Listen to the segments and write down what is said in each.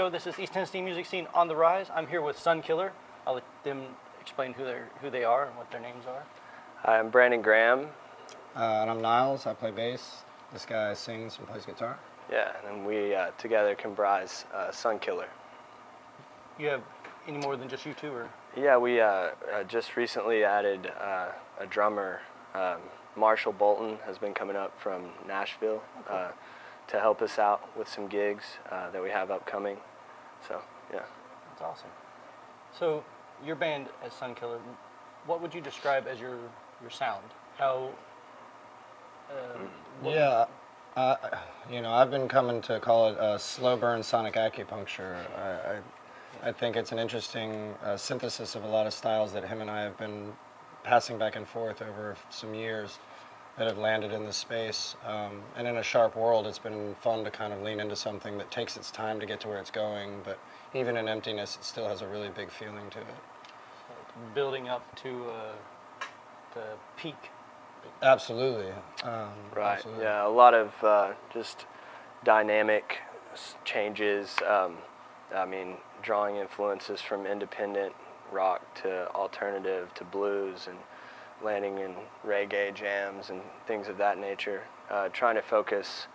show. This is East Tennessee Music Scene on the Rise. I'm here with Sunkiller. I'll let them explain who they are and what their names are. Hi, I'm Brandon Graham. And I'm Niles. I play bass. This guy sings and plays guitar. Yeah, and we together comprise Sunkiller. You have any more than just you two, or? Yeah, we just recently added a drummer. Marshall Bolton has been coming up from Nashville to help us out with some gigs that we have upcoming. So, yeah. That's awesome. So, your band as Sunkiller, what would you describe as your sound? How? You know, I've been coming to call it a slow burn sonic acupuncture. I think it's an interesting synthesis of a lot of styles that him and I have been passing back and forth over some years that have landed in this space. And in a sharp world, it's been fun to kind of lean into something that takes its time to get to where it's going, but even in emptiness, it still has a really big feeling to it. Building up to the peak. Absolutely. Right. Absolutely. Yeah, a lot of just dynamic changes. I mean, drawing influences from independent rock to alternative to blues, and landing in reggae jams and things of that nature. Trying to focus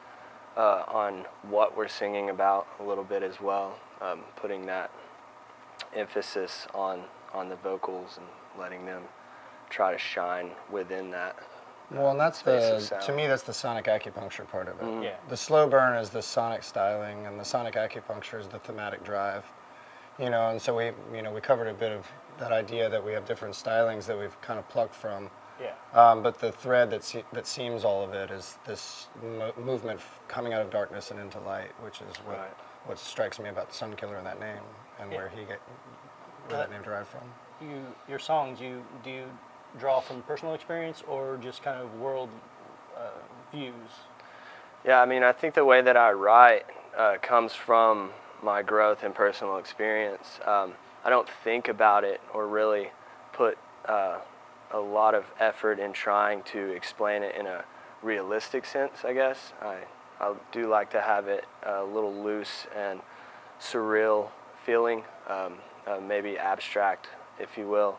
on what we're singing about a little bit as well. Putting that emphasis on the vocals and letting them try to shine within that. Well, and that's to me, that's the sonic acupuncture part of it. Mm-hmm. Yeah. The slow burn is the sonic styling, and the sonic acupuncture is the thematic drive. You know, and so we covered a bit of that idea that we have different stylings that we've kind of plucked from. Yeah. But the thread that seams all of it is this movement coming out of darkness and into light, which is what strikes me about Sunkiller and that name, and where that name derived from. Your songs, do you draw from personal experience or just kind of world views? Yeah, I mean, I think the way that I write comes from my growth and personal experience. I don't think about it or really put a lot of effort in trying to explain it in a realistic sense, I guess. I do like to have it a little loose and surreal feeling, maybe abstract, if you will,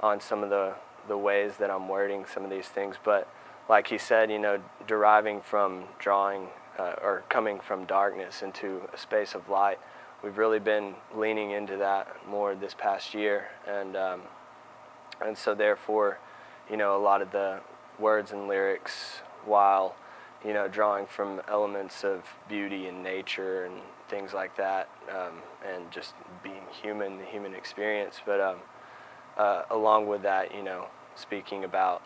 on some of the ways that I'm wording some of these things. But like he said, you know, deriving from drawing or coming from darkness into a space of light, we've really been leaning into that more this past year. And so therefore, you know, a lot of the words and lyrics, while, you know, drawing from elements of beauty and nature and things like that, and just being human, the human experience, but along with that, you know, speaking about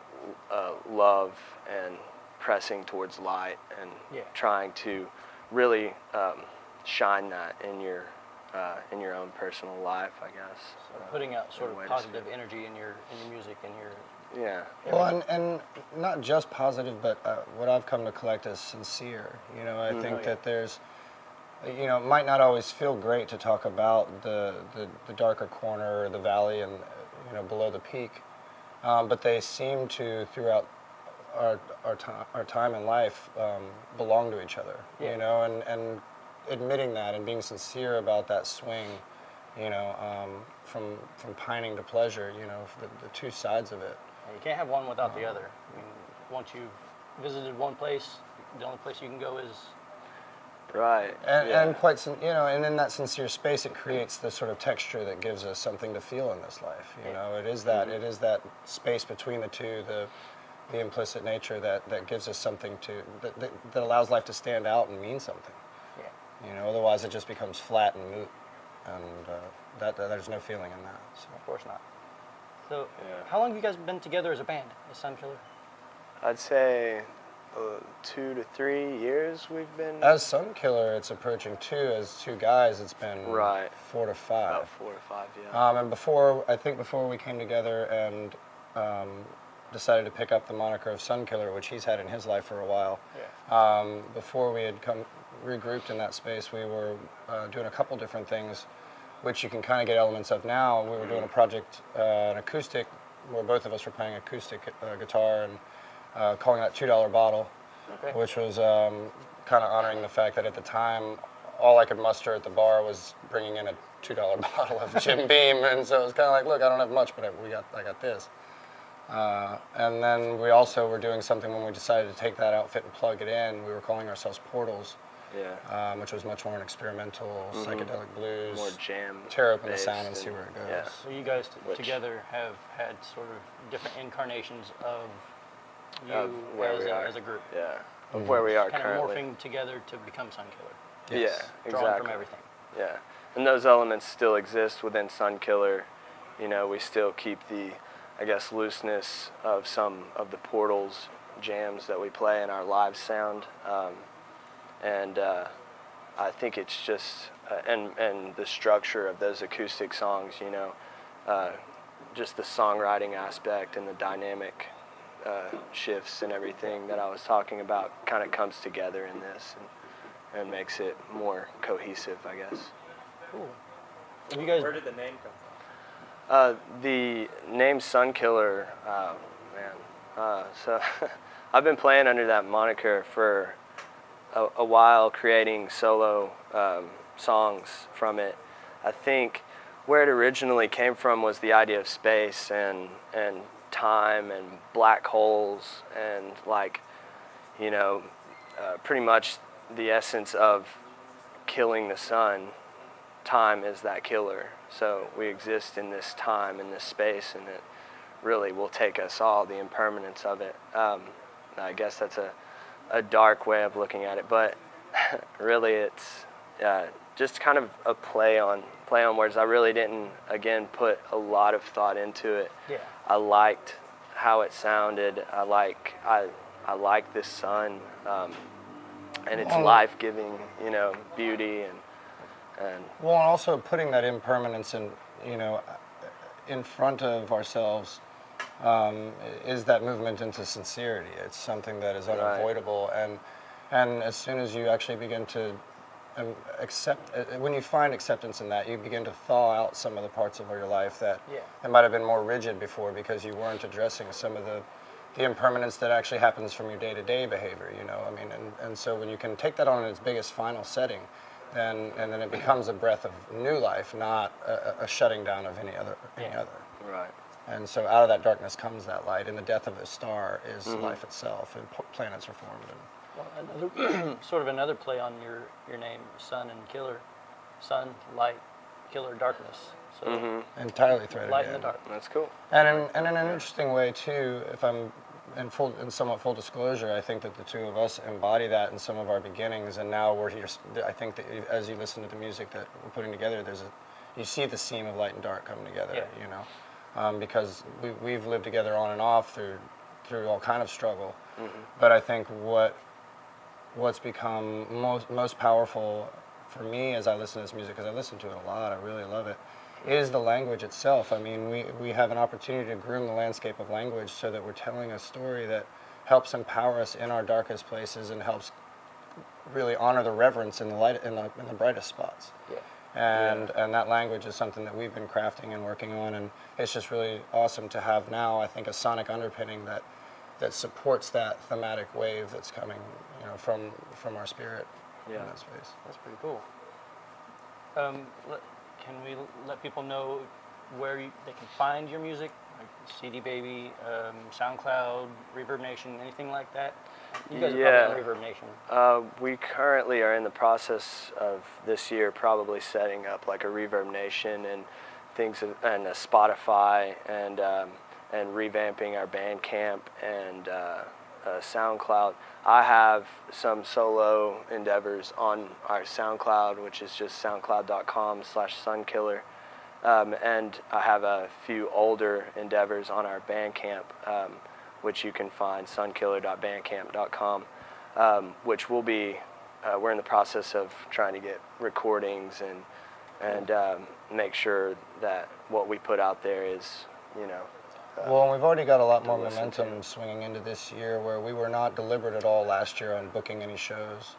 love and pressing towards light and trying to really shine that in your own personal life, I guess. So putting out sort of positive energy in your music and your Well, and not just positive, but what I've come to collect is sincere. You know, I think that there's, you know, it might not always feel great to talk about the darker corner or the valley and, you know, below the peak, but they seem to, throughout our time in life, belong to each other. Yeah. You know, and admitting that and being sincere about that swing, you know, from pining to pleasure, you know, the two sides of it. You can't have one without the other. I mean, once you've visited one place, the only place you can go is right. And quite, you know, and in that sincere space, it creates the sort of texture that gives us something to feel in this life. You know, it is that space between the two, the implicit nature that gives us something that allows life to stand out and mean something. Yeah. You know, otherwise it just becomes flat and moot, and there's no feeling in that. So. Of course not. So, how long have you guys been together as a band, as Sunkiller? I'd say 2 to 3 years we've been. As Sunkiller, it's approaching 2. As 2 guys, it's been 4 to 5. About 4 to 5, yeah. And before we came together and decided to pick up the moniker of Sunkiller, which he's had in his life for a while. Yeah. Before we had regrouped in that space, we were doing a couple different things, which you can kind of get elements of now. We were doing a project, an acoustic, where both of us were playing acoustic guitar and calling that $2 Bottle, which was kind of honoring the fact that at the time all I could muster at the bar was bringing in a $2 bottle of Jim Beam, and so it was kind of like, look, I don't have much, but I got this. And then we also were doing something when we decided to take that outfit and plug it in. We were calling ourselves Portals, which was much more an experimental psychedelic blues. More jam. Tear open the sound and see where it goes. Yeah. So you guys together have had sort of different incarnations of you as a group. Yeah. Of where we are kind currently. of morphing together to become Sunkiller. Yes. Yeah, Drawing exactly. from everything. Yeah, and those elements still exist within Sunkiller. You know, we still keep the, I guess, looseness of some of the Portals jams that we play in our live sound, and I think it's just and the structure of those acoustic songs. You know, just the songwriting aspect and the dynamic shifts and everything that I was talking about kind of comes together in this. And makes it more cohesive, I guess. Cool. Have you guys? Where did the name come from? The name Sunkiller, so I've been playing under that moniker for a while, creating solo songs from it. I think where it originally came from was the idea of space and time and black holes and, like, you know, pretty much the essence of killing the sun. Time is that killer. So we exist in this time, in this space, and it really will take us all, the impermanence of it. I guess that's a dark way of looking at it, but really it's just kind of a play on words. I really didn't, again, put a lot of thought into it. Yeah. I liked how it sounded. I like this sun. And it's life-giving, you know, beauty and. Well, and also putting that impermanence in, you know, in front of ourselves is that movement into sincerity. It's something that is unavoidable, and as soon as you actually begin to accept, when you find acceptance in that, you begin to thaw out some of the parts of your life that might have been more rigid before because you weren't addressing some of the impermanence that actually happens from your day-to-day behavior, you know. I mean, and so when you can take that on in its biggest final setting, then it becomes a breath of new life, not a shutting down of any other. Right. And so out of that darkness comes that light, and the death of a star is life itself, and planets are formed. Well, another sort of another play on your name, Sun and Killer, Sun, Light, Killer, Darkness. So Entirely threaded light in in. the dark. That's cool. And in an interesting way too, if I'm in somewhat full disclosure, I think that the two of us embody that in some of our beginnings, and now we're here. I think that as you listen to the music that we're putting together, you see the seam of light and dark coming together. You know, because we've lived together on and off through all kind of struggle. But I think what's become most powerful for me as I listen to this music, because I listen to it a lot, I really love it, is the language itself. I mean, we have an opportunity to groom the landscape of language so that we're telling a story that helps empower us in our darkest places and helps really honor the reverence in the light in the brightest spots. And that language is something that we've been crafting and working on, and it's just really awesome to have now, I think, a sonic underpinning that supports that thematic wave that's coming, you know, from our spirit in that space. That's pretty cool. Can we let people know where they can find your music, like CD Baby, SoundCloud, Reverb Nation, anything like that? You guys are probably on Reverb Nation. We currently are in the process of this year probably setting up like a Reverb Nation and things, and a Spotify, and revamping our Bandcamp and SoundCloud. I have some solo endeavors on our SoundCloud, which is just soundcloud.com/Sunkiller. And I have a few older endeavors on our Bandcamp, which you can find, sunkiller.bandcamp.com, which will be, we're in the process of trying to get recordings and make sure that what we put out there is, you know, well, and we've already got a lot more momentum swinging into this year, where we were not deliberate at all last year on booking any shows.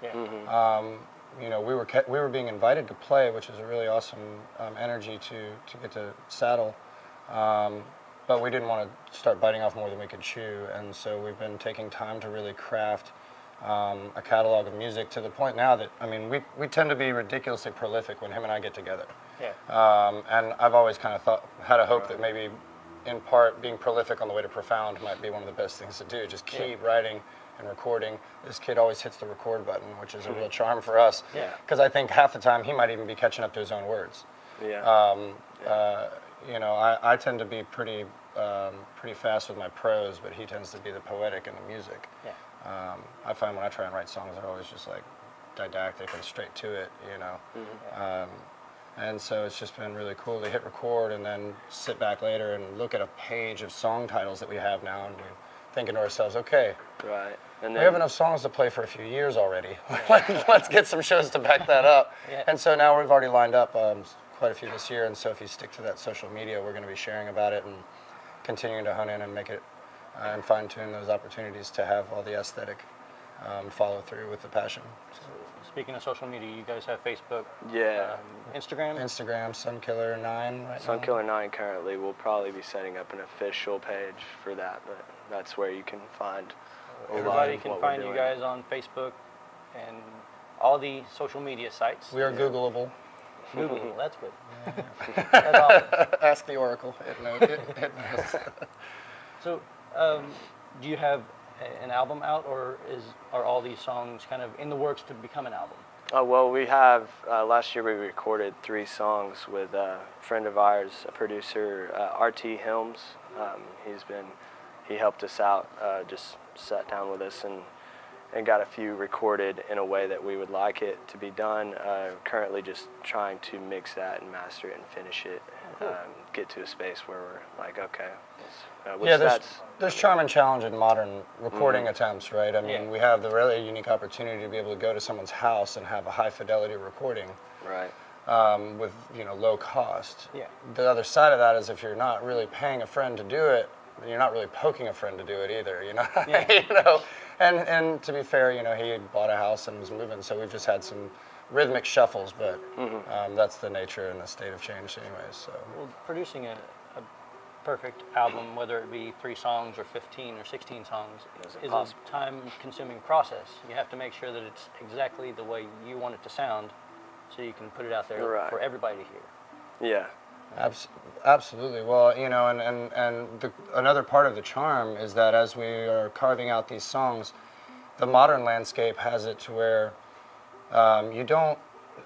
You know, we were being invited to play, which is a really awesome energy to get to saddle, but we didn't want to start biting off more than we could chew, and so we've been taking time to really craft a catalog of music to the point now that, I mean, we tend to be ridiculously prolific when him and I get together. Yeah. And I've always kind of had a hope that maybe, in part, being prolific on the way to profound might be one of the best things to do. Just keep writing and recording. This kid always hits the record button, which is a real charm for us. Yeah. Because I think half the time he might even be catching up to his own words. Yeah. You know, I tend to be pretty fast with my prose, but he tends to be the poetic in the music. Yeah. I find when I try and write songs, they're always just like didactic and straight to it, you know. And so it's just been really cool to hit record and then sit back later and look at a page of song titles that we have now, and we're thinking to ourselves, okay, Right. And we have enough songs to play for a few years already. Let's get some shows to back that up. Yeah. And so now we've already lined up quite a few this year, and so if you stick to that social media, we're going to be sharing about it and continuing to hunt in and make it and fine-tune those opportunities to have all the aesthetic follow through with the passion. So, Speaking of social media, you guys have Facebook, Yeah. Instagram. Instagram, Sunkiller 9 right now. Sunkiller 9 currently. We'll probably be setting up an official page for that, but that's where you can find a lot Everybody of can what find we're you doing. guys on Facebook and all the social media sites. We are Googleable. Google, that's good. That's awesome. Ask the Oracle. It knows. So, do you have an album out, or are all these songs kind of in the works to become an album? Well, we have, last year we recorded 3 songs with a friend of ours, a producer, RT Helms. He helped us out, just sat down with us and got a few recorded in a way that we would like it to be done. Currently just trying to mix that and master it and finish it, get to a space where we're like, okay. There's charm and challenge in modern recording attempts, right? I mean, we have the really unique opportunity to be able to go to someone's house and have a high fidelity recording, Right. with low cost. Yeah. The other side of that is if you're not really paying a friend to do it, then you're not really poking a friend to do it either. Yeah. And to be fair, he had bought a house and was moving, so we've just had some rhythmic shuffles, but that's the nature and the state of change, anyways. So. Well, producing a perfect album, whether it be 3 songs or 15 or 16 songs, is a time-consuming process. You have to make sure that it's exactly the way you want it to sound, so you can put it out there for everybody to hear. Yeah. Absolutely. Well, another part of the charm is that as we are carving out these songs, the modern landscape has it to where you don't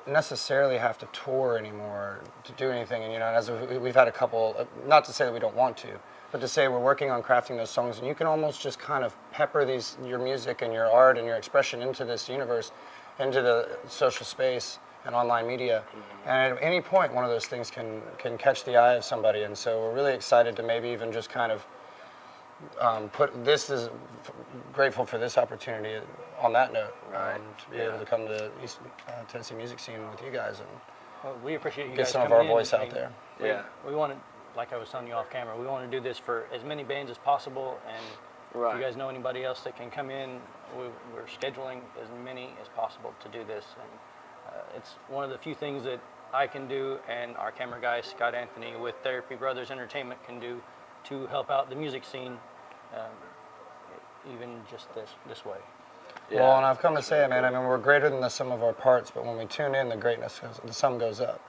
necessarily have to tour anymore to do anything. And as we've had a couple, not to say that we don't want to, but to say we're working on crafting those songs, and you can almost just kind of pepper your music and your art and your expression into this universe, into the social space and online media, and at any point one of those things can catch the eye of somebody. And so we're really excited to maybe even just kind of grateful for this opportunity on that note, to be able to come to East Tennessee music scene with you guys and Well, we appreciate you get guys some of coming our in. voice out there. Yeah. We want to, like I was telling you off camera, we want to do this for as many bands as possible, and if you guys know anybody else that can come in, we're scheduling as many as possible to do this. And it's one of the few things that I can do and our camera guy, Scott Anthony, with Therapy Brothers Entertainment can do to help out the music scene, even just this way. Yeah. Well, and I've come to say it, man. I mean, we're greater than the sum of our parts, but when we tune in, the sum goes up,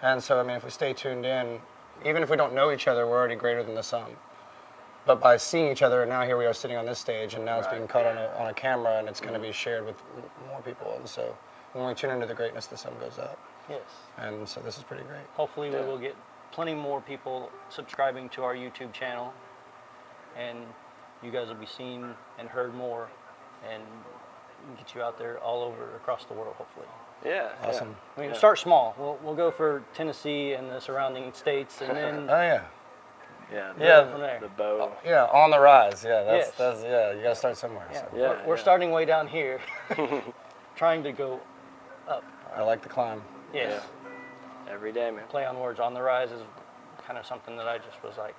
And so, I mean, if we stay tuned in, even if we don't know each other, we're already greater than the sum. But by seeing each other, and now here we are sitting on this stage, and now it's being caught on a camera, and it's going to be shared with more people. And so, when we tune into the greatness, the sum goes up. Yes. And so, this is pretty great. Hopefully, we will get plenty more people subscribing to our YouTube channel, and you guys will be seen and heard more, and get you out there all over across the world, hopefully. Yeah. Awesome. I mean, start small. We'll go for Tennessee and the surrounding states, and then Oh, yeah. from there. The bow. Yeah, on the rise. Yeah, Yes. that's you got to start somewhere. Yeah, So. we're starting way down here, trying to go up. I like the climb. Yes. Every day, man. Play on words. On the rise is kind of something that I just was like,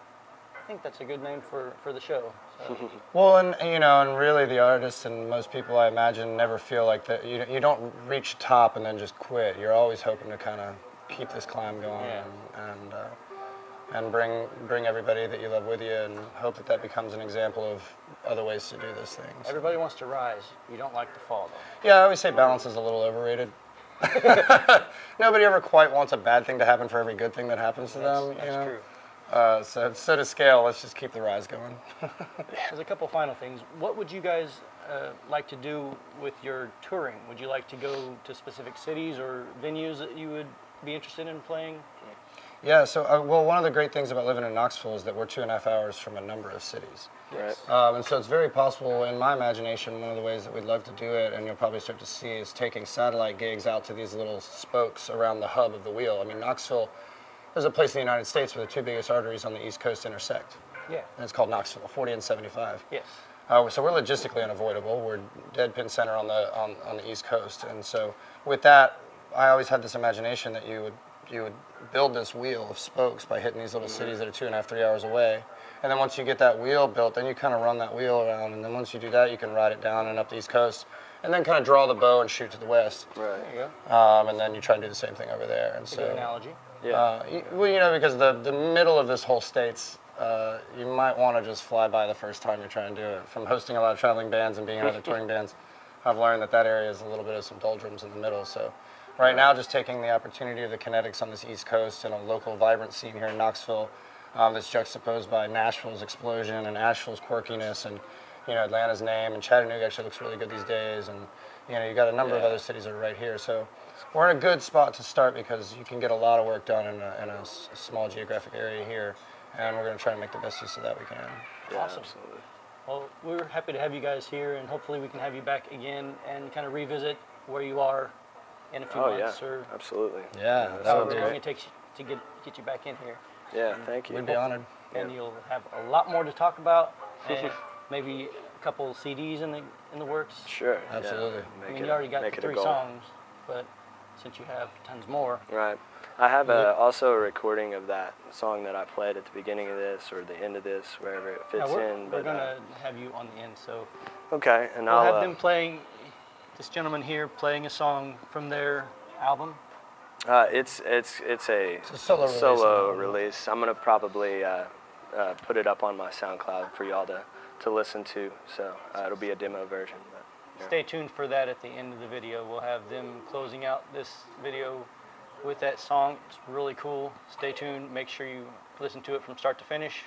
I think that's a good name for the show. So. Well, and and really the artists and most people I imagine never feel like that. You don't reach the top and then just quit. You're always hoping to kind of keep this climb going. Yeah. And and bring everybody that you love with you, and hope that that becomes an example of other ways to do this thing. So. Everybody wants to rise. You don't like to fall, though. Yeah, I always say balance is a little overrated. Nobody ever quite wants a bad thing to happen for every good thing that happens to them. That's true. So to scale, let's just keep the rise going. There's a couple final things. What would you guys like to do with your touring? Would you like to go to specific cities or venues that you would be interested in playing? Yeah, so well, one of the great things about living in Knoxville is that we're 2.5 hours from a number of cities. Right. And so it's very possible, in my imagination, one of the ways that we'd love to do it, and you'll probably start to see, is taking satellite gigs out to these little spokes around the hub of the wheel. I mean, Knoxville, there's a place in the United States where the two biggest arteries on the East Coast intersect. Yeah. And it's called Knoxville, 40 and 75. Yes. So we're logistically unavoidable. We're dead pin center on the East Coast. And so with that, I always had this imagination that you would build this wheel of spokes by hitting these little cities that are 2.5, 3 hours away. And then once you get that wheel built, then you kind of run that wheel around. And then once you do that, you can ride it down and up the East Coast. And then kind of draw the bow and shoot to the west. Right. There you go. And then you try and do the same thing over there. And That's a so, good analogy. Yeah. well, you know, because the middle of this whole state's, you might want to just fly by the first time you're trying to do it. From hosting a lot of traveling bands and being in other touring bands, I've learned that that area is a little bit of some doldrums in the middle. So right now, just taking the opportunity of the kinetics on this East Coast and a local vibrant scene here in Knoxville that's juxtaposed by Nashville's explosion and Asheville's quirkiness, and you know, Atlanta's name, and Chattanooga actually looks really good these days, and you know, you got a number of other cities that are right here. So we're in a good spot to start because you can get a lot of work done in a small geographic area here, and we're going to try to make the best use of that we can. Yeah, Awesome. absolutely. Well, we're happy to have you guys here, and hopefully we can have you back again and kind of revisit where you are in a few months, or absolutely. Yeah, that would however be long great. it takes to get you back in here. Yeah, thank you. We'd be honored. And you'll have a lot more to talk about, and maybe a couple CDs in the works. Sure. Absolutely. Yeah. I mean, you already got make it a 3 goal. songs, but since you have tons more. Right. I have also a recording of that song that I played at the beginning of this or the end of this, wherever it fits in. We're going to have you on the end, so okay, and we'll I'll have them playing, this gentleman here playing a song from their album. It's a solo release. I'm gonna probably put it up on my SoundCloud for y'all to listen to. So it'll be a demo version. But, yeah. Stay tuned for that at the end of the video. We'll have them closing out this video with that song. It's really cool. Stay tuned. Make sure you listen to it from start to finish.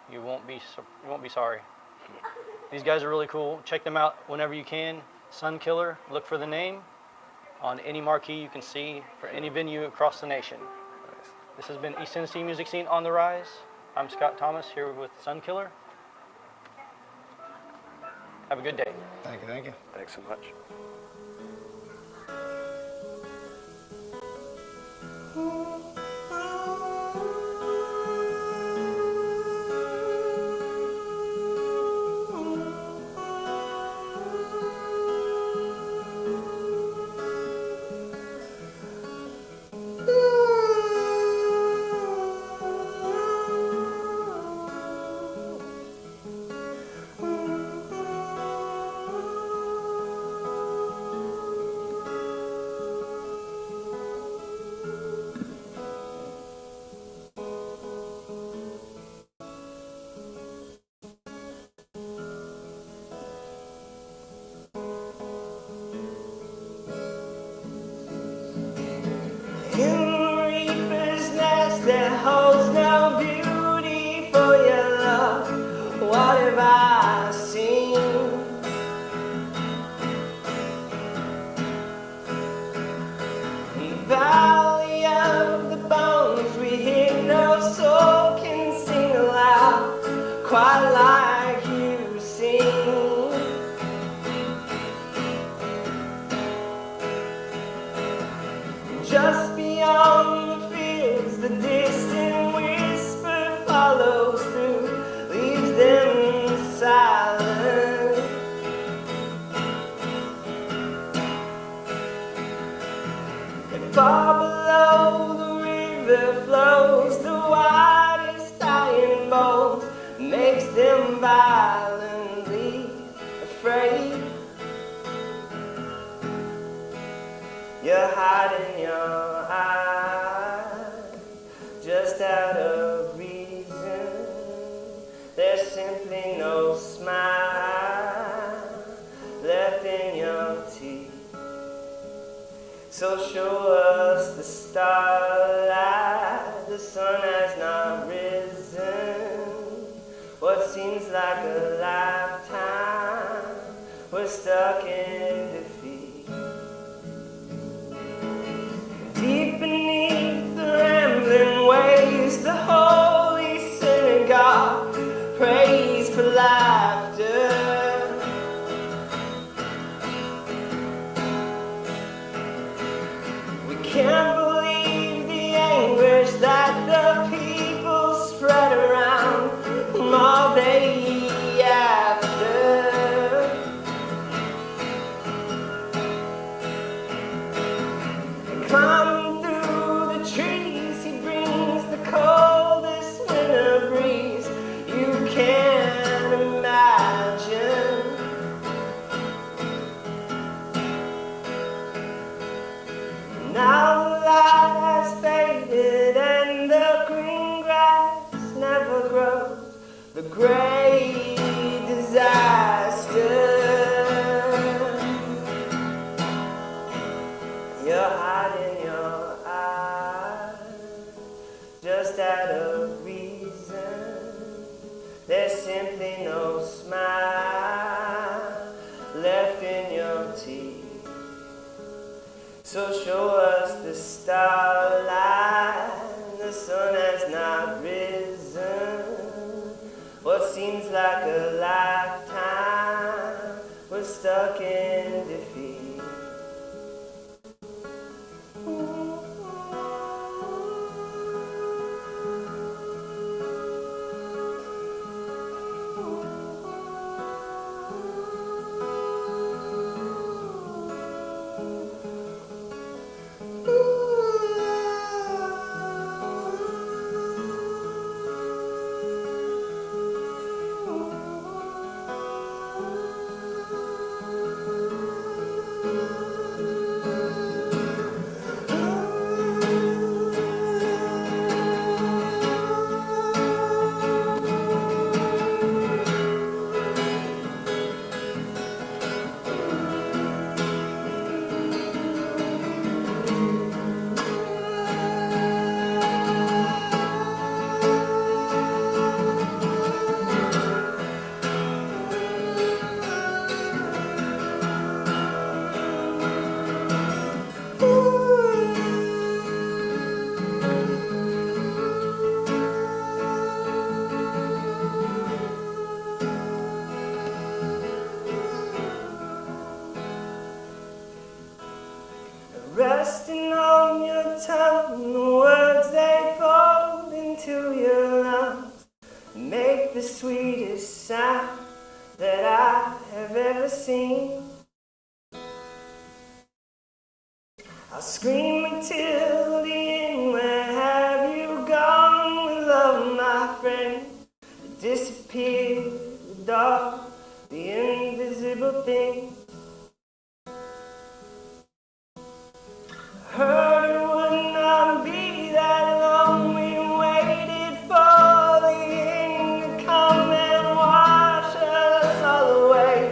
You won't be sorry. These guys are really cool. Check them out whenever you can. Sunkiller. Look for the name on any marquee you can see for any venue across the nation. Nice. This has been East Tennessee Music Scene on the Rise. I'm Scott Thomas here with Sunkiller. Have a good day. Thank you, thank you. Thanks so much. That holds no beauty for your love. What have I seen? Valley of the bones, we hear no soul can sing aloud, quite like you sing. Just beyond the fields, the distant whisper follows through, leaves them silent. And far below the river flows the widest iron bolt, makes them violently afraid. You're hiding your eyes just out of simply no smile left in your teeth. So show us the starlight, the sun has not risen. What seems like a lifetime, we're stuck in defeat. Deep beneath the rambling waves, the holy synagogue prays for laughter. We can't believe the anguish that the people spread around all day after. Climbing through the trees, he brings the coldest winter breeze you can imagine. Now the light has faded and the green grass never grows. The great disaster. You're hiding your eyes just out of reason. There's simply no smile left in your teeth. So show us the starlight, the sun has not risen. What seems like a lifetime, we're stuck in defeat. Resting on your tongue, the words they fold into your lungs, make the sweetest sound that I have ever seen. I'll scream until the end, where have you gone with love, my friend? The disappeared, the dark, the invisible thing. Heard it would not be that long. We waited for the end to come and wash us all away.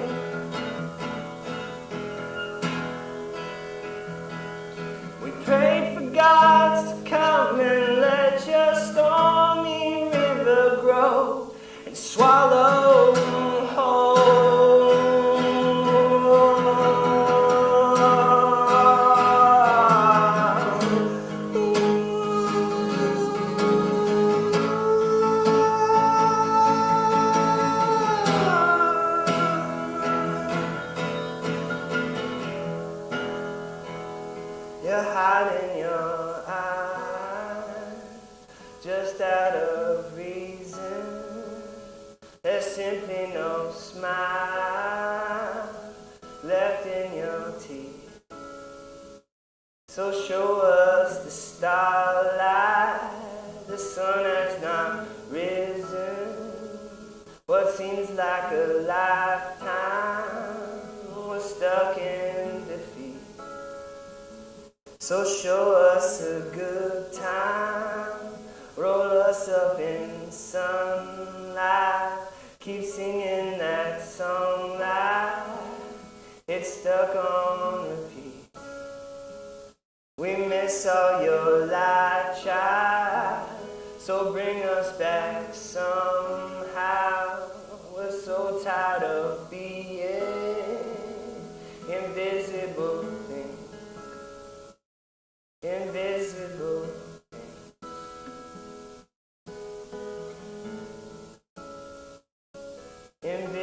We prayed for gods to come and let your stormy river grow and swallow whole. You're hiding your eyes just out of reason. There's simply no smile left in your teeth. So show us the starlight, the sun has not risen. What seems like a lifetime, we're stuck in defeat. So show us a good time, roll us up in sunlight, keep stuck on repeat. We miss all your light, child, so bring us back somehow. We're so tired of being invisible things, invisible things, invisible.